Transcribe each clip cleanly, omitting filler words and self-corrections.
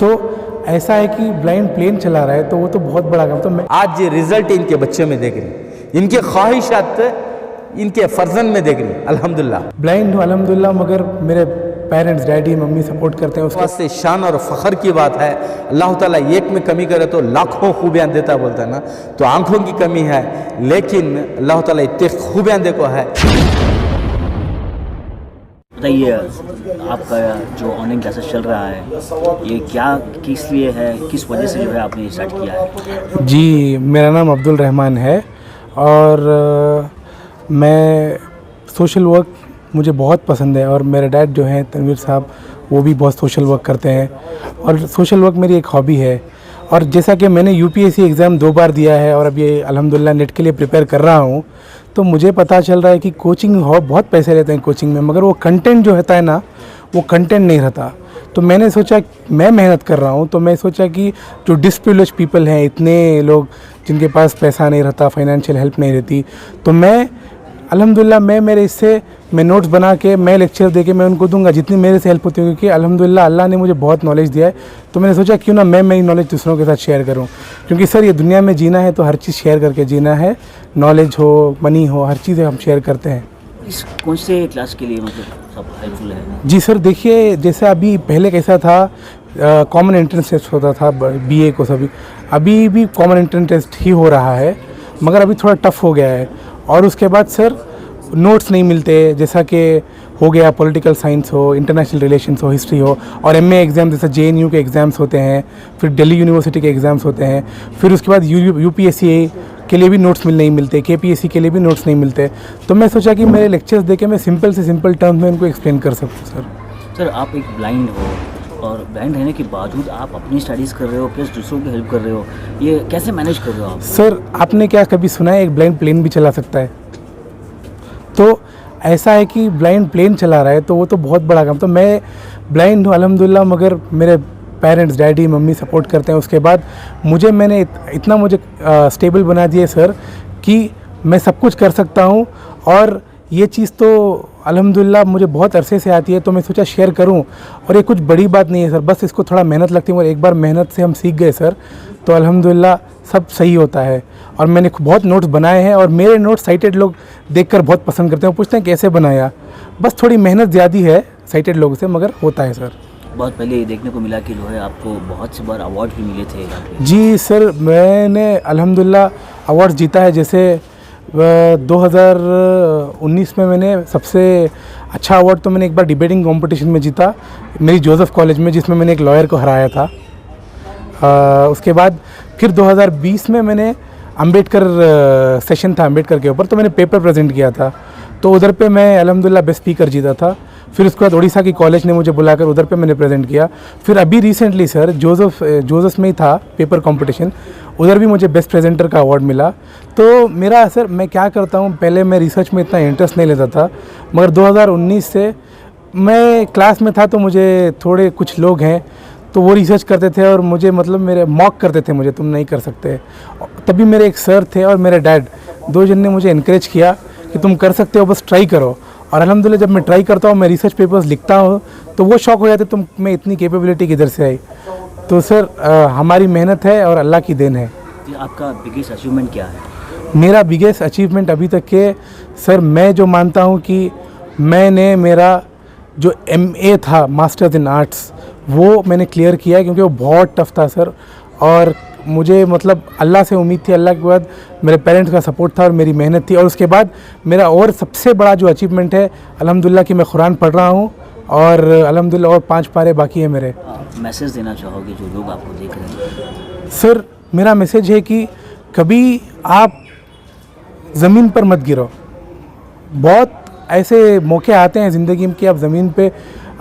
तो ऐसा है कि ब्लाइंड प्लेन चला रहा है तो वो तो बहुत बड़ा काम। तो मैं आज ये रिजल्ट इनके बच्चे में देख रही, इनके ख्वाहिशात इनके फर्जन में देख रही। अल्हम्दुलिल्लाह ब्लाइंड हूँ अल्हम्दुलिल्लाह, मगर मेरे पेरेंट्स डैडी मम्मी सपोर्ट करते हैं। उसके वास्ते शान और फ़ख्र की बात है। अल्लाह ताला एक में कमी करे तो लाखों खूबियाँ देता बोलता है ना। तो आंखों की कमी है, लेकिन अल्लाह ताला इतने खूबियाँ देखो है। बताइए, आपका जो ऑनलाइन क्लासेस चल रहा है ये क्या किस लिए है, किस वजह से जो है आपने स्टार्ट किया है? जी, मेरा नाम अब्दुल रहमान है और मैं सोशल वर्क मुझे बहुत पसंद है। और मेरे डैड जो हैं तनवीर साहब, वो भी बहुत सोशल वर्क करते हैं और सोशल वर्क मेरी एक हॉबी है। और जैसा कि मैंने यूपीएससी एग्ज़ाम 2 बार दिया है और अब ये अल्हम्दुलिल्लाह नेट के लिए प्रिपेयर कर रहा हूँ, तो मुझे पता चल रहा है कि कोचिंग बहुत पैसे लेते हैं कोचिंग में, मगर वो कंटेंट जो रहता है ना, वो कंटेंट नहीं रहता। तो मैंने सोचा, मैं मेहनत कर रहा हूँ तो मैं सोचा कि जो डिसप्रिविलेज्ड पीपल हैं, इतने लोग जिनके पास पैसा नहीं रहता, फाइनेंशियल हेल्प नहीं रहती, तो मैं अल्हम्दुलिल्लाह मैं नोट्स बना के, मैं लेक्चर दे के मैं उनको दूंगा जितनी मेरे से हेल्प होती है। क्योंकि अल्हम्दुलिल्लाह अल्लाह ने मुझे बहुत नॉलेज दिया है, तो मैंने सोचा क्यों ना मैं मेरी नॉलेज दूसरों के साथ शेयर करूं। क्योंकि सर ये दुनिया में जीना है तो हर चीज़ शेयर करके जीना है, नॉलेज हो, मनी हो, हर चीज़ हम शेयर करते हैं। इस कौन से क्लास के लिए मतलब सब हेल्पफुल है? जी सर, देखिए जैसे अभी पहले कैसा था, कॉमन एंट्रेंस टेस्ट होता था बीए को, सभी अभी भी कॉमन एंट्रेंस टेस्ट ही हो रहा है, मगर अभी थोड़ा टफ हो गया है। और उसके बाद सर नोट्स नहीं मिलते, जैसा कि हो गया पॉलिटिकल साइंस हो, इंटरनेशनल रिलेशंस हो, हिस्ट्री हो, और एमए एग्ज़ाम जैसे जेएनयू के एग्ज़ाम्स होते हैं, फिर दिल्ली यूनिवर्सिटी के एग्ज़ाम्स होते हैं, फिर उसके बाद यूपीएससी के लिए भी नोट्स नहीं मिलते, केपीएससी के लिए भी नोट्स नहीं मिलते। तो मैं सोचा कि मेरे लेक्चर्स देके मैं सिंपल से सिंपल टर्म्स में उनको एक्सप्लेन कर सकूँ। सर आप एक ब्लाइंड हो और ब्लाइंड रहने के बावजूद आप अपनी स्टडीज़ कर रहे हो प्लस दूसरों की हेल्प कर रहे हो, ये कैसे मैनेज कर रहे हो आप? सर आपने क्या कभी सुना है एक ब्लाइंड प्लेन भी चला सकता है? तो ऐसा है कि ब्लाइंड प्लेन चला रहा है तो वो तो बहुत बड़ा काम। तो मैं ब्लाइंड हूँ अल्हम्दुलिल्लाह, मगर मेरे पेरेंट्स डैडी मम्मी सपोर्ट करते हैं। उसके बाद मैंने इतना स्टेबल बना दिया सर कि मैं सब कुछ कर सकता हूँ। और ये चीज़ तो अल्हम्दुलिल्लाह मुझे बहुत अरसे से आती है, तो मैं सोचा शेयर करूं। और ये कुछ बड़ी बात नहीं है सर, बस इसको थोड़ा मेहनत लगती है, और एक बार मेहनत से हम सीख गए सर तो अल्हम्दुलिल्लाह सब सही होता है। और मैंने बहुत नोट्स बनाए हैं और मेरे नोट्स साइटेड लोग देखकर बहुत पसंद करते हैं, पूछते हैं कैसे बनाया। बस थोड़ी मेहनत ज़्यादा है साइटेड लोगों से, मगर होता है सर। बहुत पहले ये देखने को मिला कि जो है आपको बहुत से बार अवार्ड भी मिले थे। जी सर, मैंने अल्हम्दुलिल्लाह अवार्ड जीता है। जैसे 2019 में मैंने सबसे अच्छा अवार्ड तो मैंने एक बार डिबेटिंग कंपटीशन में जीता मेरी जोसेफ कॉलेज में, जिसमें मैंने एक लॉयर को हराया था। उसके बाद फिर 2020 में मैंने अंबेडकर सेशन था अंबेडकर के ऊपर, तो मैंने पेपर प्रेजेंट किया था, तो उधर पे मैं अल्हम्दुलिल्लाह बेस्ट स्पीकर जीता था। फिर उसके बाद उड़ीसा की कॉलेज ने मुझे बुलाकर उधर पे मैंने प्रेजेंट किया। फिर अभी रिसेंटली सर जोसेफ में ही था पेपर कंपटीशन, उधर भी मुझे बेस्ट प्रेजेंटर का अवार्ड मिला। तो मेरा सर, मैं क्या करता हूँ, पहले मैं रिसर्च में इतना इंटरेस्ट नहीं लेता था, मगर 2019 से मैं क्लास में था तो मुझे थोड़े कुछ लोग हैं तो वो रिसर्च करते थे और मुझे मेरे मॉक करते थे, मुझे तुम नहीं कर सकते। तभी मेरे एक सर थे और मेरे डैड, दो जन ने मुझे इनकरेज किया कि तुम कर सकते हो, बस ट्राई करो। और अल्हम्दुलिल्लाह जब मैं ट्राई करता हूँ, मैं रिसर्च पेपर्स लिखता हूँ, तो वो शौक हो जाते तुम में इतनी कैपेबिलिटी किधर से आई। तो सर हमारी मेहनत है और अल्लाह की देन है। आपका बिगेस्ट अचीवमेंट क्या है? मेरा बिगेस्ट अचीवमेंट अभी तक के सर, मैं जो मानता हूँ कि मैंने मेरा जो MA था मास्टर्स इन आर्ट्स, वो मैंने क्लियर किया है, क्योंकि वो बहुत टफ था सर। और मुझे अल्लाह से उम्मीद थी, अल्लाह के बाद मेरे पेरेंट्स का सपोर्ट था और मेरी मेहनत थी। और उसके बाद मेरा और सबसे बड़ा जो अचीवमेंट है अल्हम्दुलिल्लाह कि मैं कुरान पढ़ रहा हूँ और अल्हम्दुलिल्लाह और 5 पारे बाकी है मेरे। मैसेज देना चाहोगे जो लोग आपको देख रहे हैं? सर मेरा मैसेज है कि कभी आप ज़मीन पर मत गिरो। बहुत ऐसे मौके आते हैं ज़िंदगी में कि आप ज़मीन पे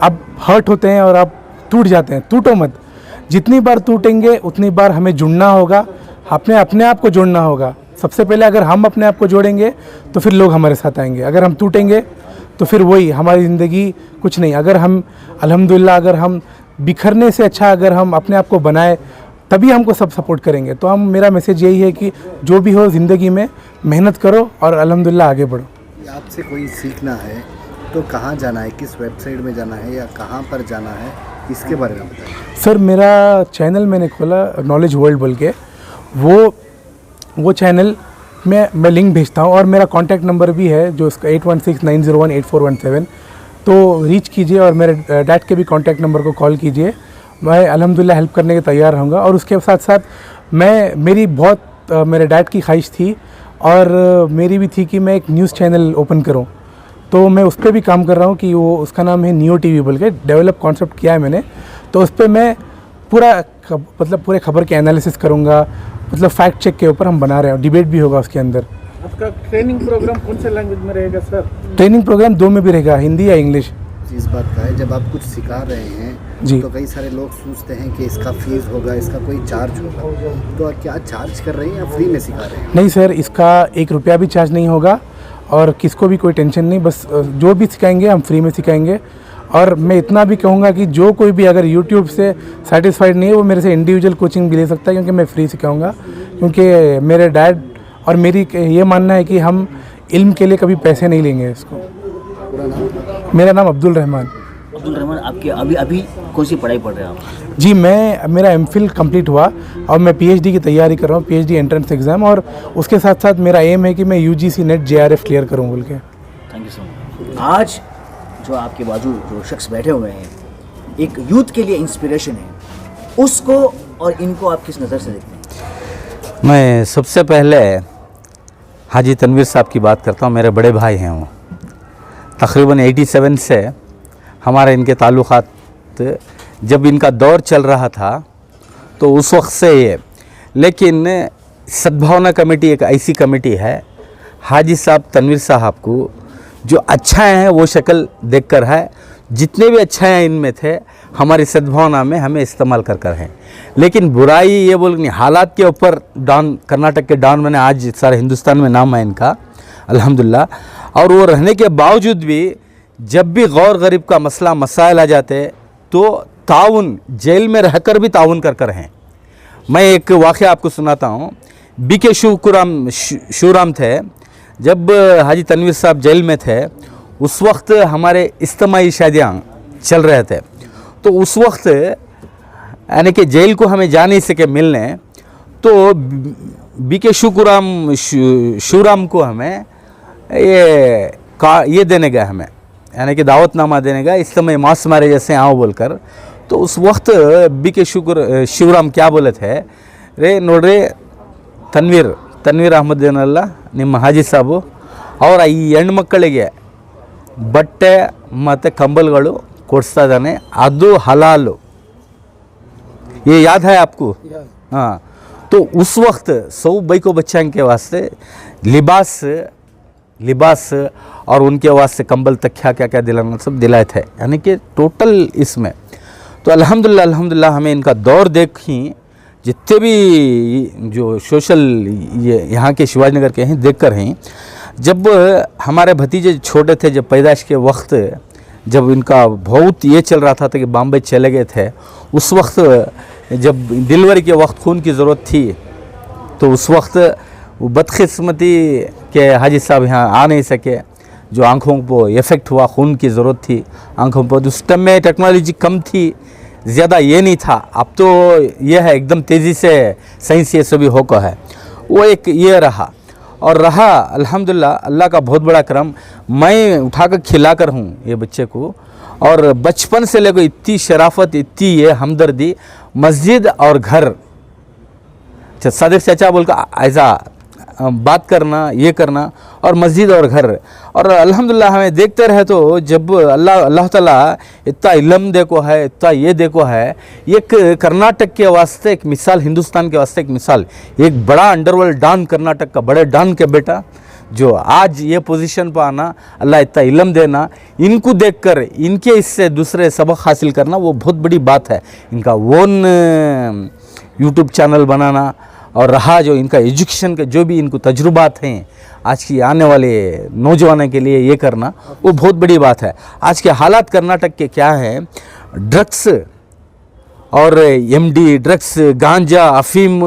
आप हर्ट होते हैं और आप टूट जाते हैं। टूटो मत, जितनी बार टूटेंगे उतनी बार हमें जुड़ना होगा, अपने आप को जोड़ना होगा। सबसे पहले अगर हम अपने आप को जोड़ेंगे तो फिर लोग हमारे साथ आएंगे। अगर हम टूटेंगे तो फिर वही हमारी ज़िंदगी कुछ नहीं। अगर हम अल्हम्दुलिल्लाह अगर हम बिखरने से अच्छा अगर हम अपने आप को बनाए, तभी हमको सब सपोर्ट करेंगे। तो मेरा मैसेज यही है कि जो भी हो ज़िंदगी में मेहनत करो और अल्हम्दुलिल्लाह आगे बढ़ो। आपसे कोई सीखना है तो कहाँ जाना है, किस वेबसाइट में जाना है या कहाँ पर जाना है, इसके बारे में बताएं। सर मेरा चैनल मैंने खोला नॉलेज वर्ल्ड बोल के, वो चैनल में मैं लिंक भेजता हूँ और मेरा कॉन्टैक्ट नंबर भी है जो इसका 8169018417। तो रीच कीजिए और मेरे डैड के भी कॉन्टैक्ट नंबर को कॉल कीजिए, मैं अल्हम्दुलिल्लाह हेल्प करने के तैयार रहूँगा। और उसके साथ साथ मेरी बहुत मेरे डैड की ख्वाहिश थी और मेरी भी थी कि मैं एक न्यूज़ चैनल ओपन करूँ, तो मैं उस पर भी काम कर रहा हूँ कि वो उसका नाम है नियो टीवी बोल के, डेवलप कॉन्सेप्ट किया है मैंने। तो उस पर मैं पूरे खबर के एनालिसिस करूँगा, मतलब फैक्ट चेक के ऊपर हम बना रहे हैं, डिबेट भी होगा उसके अंदर। आपका ट्रेनिंग प्रोग्राम कौन से लैंग्वेज में रहेगा सर? ट्रेनिंग प्रोग्राम 2 में भी रहेगा, हिंदी या इंग्लिश। इस बात का है, जब आप कुछ सिखा रहे हैं जी। तो कई सारे लोग सोचते हैं कि इसका फीस होगा, इसका कोई चार्ज होगा, तो क्या चार्ज कर रहे हैं या फ्री में सिखा रहे हैं? नहीं सर, इसका 1 रुपया भी चार्ज नहीं होगा और किसको भी कोई टेंशन नहीं, बस जो भी सिखाएंगे हम फ्री में सिखाएंगे। और मैं इतना भी कहूँगा कि जो कोई भी अगर यूट्यूब से सेटिस्फाइड नहीं है वो मेरे से इंडिविजुअल कोचिंग भी ले सकता है, क्योंकि मैं फ्री सिखाऊंगा। क्योंकि मेरे डैड और मेरी ये मानना है कि हम इल्म के लिए कभी पैसे नहीं लेंगे इसको। मेरा नाम अब्दुल रहमान। अब्दुल रहमान, आपके अभी कौन सी पढ़ाई पढ़ रहे हैं आप? जी, मेरा एमफिल कंप्लीट हुआ और मैं पीएचडी की तैयारी कर रहा हूँ, पीएचडी एंट्रेंस एग्ज़ाम, और उसके साथ साथ मेरा एम है कि मैं यूजीसी नेट जेआरएफ क्लियर करूँ बोल के। Thank you so much. आज जो आपके बाजू जो शख्स बैठे हुए हैं, एक यूथ के लिए इंस्पिरेशन है, उसको और इनको आप किस नज़र से देखते हैं? मैं सबसे पहले हाजी तनवीर साहब की बात करता हूँ। मेरे बड़े भाई हैं वो, तकरीबन 87 से हमारे इनके ताल्लुक़ात, जब इनका दौर चल रहा था तो उस वक्त से ये, लेकिन सद्भावना कमेटी एक ऐसी कमेटी है, हाजी साहब तनवीर साहब को जो अच्छाएँ हैं वो शक्ल देखकर है, जितने भी अच्छाएँ इनमें थे हमारी सद्भावना में हमें इस्तेमाल कर हैं। लेकिन बुराई ये बोल नहीं, हालात के ऊपर डॉन, कर्नाटक के डॉन मैंने आज सारे हिंदुस्तान में नाम है इनका अल्हम्दुलिल्लाह। और वो रहने के बावजूद भी जब भी गौर गरीब का मसला मसाइल आ जाते तो ताउन, जेल में रहकर भी ताउन कर हैं। मैं एक वाक़या आपको सुनाता हूँ। बीके शिवराम थे, जब हाजी तनवीर साहब जेल में थे उस वक्त हमारे इज्तिमाई शादियाँ चल रहे थे, तो उस वक्त यानी कि जेल को हमें जा नहीं सके मिलने, तो बीके शिवराम को हमें ये देने गए, हमें यानी कि दावतनामा देने गए, इज्तिमाई मास मारे जैसे आओ बोलकर। तो उस वक्त बीके शिवराम क्या बोले थे, रे नोड्रे तन्वीर अहमद ಏನಲ್ಲ ನಿಮ್ಮ ಹಾಜಿ ಸಾಬು ಅವರ ಈ ಹೆಣ್ಣು ಮಕ್ಕಳಿಗೆ ಬಟ್ಟೆ ಮತ್ತು ಕಂಬಲ್ಗಳು ಕೊಡಿಸ್ತಾ ಇದ್ದಾನೆ, ಅದು ಹಲಾಲು। ये याद है आपको? हाँ। तो उस वक्त 100 बैको बच्चों के वास्ते लिबास और उनके वास्ते कंबल तकिया क्या क्या दिलाना सब दिलाए थे, यानी कि टोटल इसमें। तो अल्हम्दुलिल्लाह हमें इनका दौर देखी, जितने भी जो सोशल यहाँ के शिवाजीनगर के हैं देख कर हैं। जब हमारे भतीजे छोटे थे, जब पैदाइश के वक्त जब इनका बहुत ये चल रहा था कि बॉम्बे चले गए थे, उस वक्त जब डिलीवरी के वक्त खून की ज़रूरत थी, तो उस वक्त वो बदकिस्मती के हाजी साहब यहाँ आ नहीं सके, जो आँखों को इफ़ेक्ट हुआ, खून की ज़रूरत थी आँखों पर। उस टाइम में टेक्नोलॉजी कम थी, ज़्यादा ये नहीं था, अब तो ये है एकदम तेज़ी से साइंस ये सभी होकर है। वो एक ये रहा और रहा अल्हम्दुलिल्लाह, अल्लाह का बहुत बड़ा करम। मैं उठाकर खिलाकर हूँ ये बच्चे को, और बचपन से लेकर इतनी शराफत, इतनी ये हमदर्दी, मस्जिद और घर, सादिक चाचा बोलकर ऐसा बात करना, ये करना, और मस्जिद और घर। और अल्हम्दुलिल्लाह हमें देखते रहे तो जब अल्लाह ताला इतना इल्म देखो है, इतना ये देखो है, एक कर्नाटक के वास्ते एक मिसाल, हिंदुस्तान के वास्ते एक मिसाल, एक बड़ा अंडरवर्ल्ड डॉन, कर्नाटक का बड़े डॉन के बेटा जो आज ये पोजीशन पर आना, अल्लाह इतना इल्म देना, इनको देखकर इनके इससे दूसरे सबक हासिल करना, वो बहुत बड़ी बात है। इनका ओन यूट्यूब चैनल बनाना, और रहा जो इनका एजुकेशन के जो भी इनको तजुर्बात हैं आज की आने वाले नौजवानों के लिए ये करना, वो बहुत बड़ी बात है। आज के हालात कर्नाटक के क्या हैं, ड्रग्स और एमडी, ड्रग्स, गांजा, अफीम,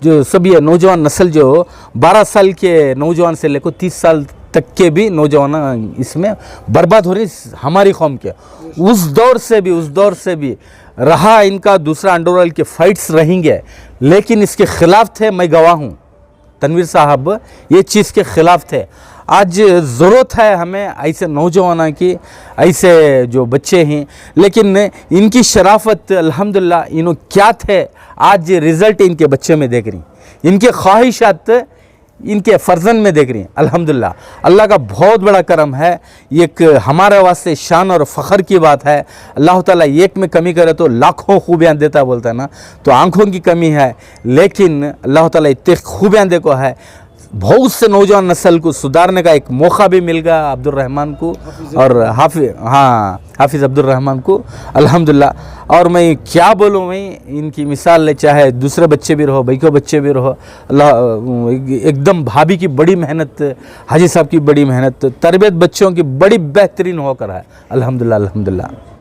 जो सभी नौजवान नस्ल जो 12 साल के नौजवान से लेकर 30 साल तक के भी नौजवान इसमें बर्बाद हो रही हमारी कौम के। उस दौर से भी रहा इनका दूसरा अंडरवर्ल्ड के फाइट्स रहेंगे, लेकिन इसके खिलाफ थे। मैं गवाह हूँ, तनवीर साहब ये चीज़ के खिलाफ थे। आज ज़रूरत है हमें ऐसे नौजवान की, ऐसे जो बच्चे हैं, लेकिन इनकी शराफत अल्हम्दुलिल्लाह इन्हों क्या थे आज रिज़ल्ट इनके बच्चे में देख रही, इनके ख्वाहिशात इनके फर्जन में देख रही हैं। अल्हम्दुलिल्लाह अल्लाह का बहुत बड़ा करम है। एक हमारे वास्ते शान और फ़ख्र की बात है। अल्लाह ताला एक में कमी करे तो लाखों खूबियाँ देता बोलता है ना, तो आँखों की कमी है, लेकिन अल्लाह ताला इतने खूबियाँ देखो है। बहुत से नौजवान नस्ल को सुधारने का एक मौका भी मिल गया अब्दुल रहमान को और हाफिज़ अब्दुल रहमान को अल्हम्दुलिल्लाह। और मैं क्या बोलूँ, मैं इनकी मिसाल ले, चाहे दूसरे बच्चे भी रहो, भाई को बच्चे भी रहो, अल्लाह एकदम भाभी की बड़ी मेहनत, हाजी साहब की बड़ी मेहनत, तरबियत बच्चों की बड़ी बेहतरीन होकर है। अल्हम्दुलिल्लाह अल्हम्दुलिल्लाह।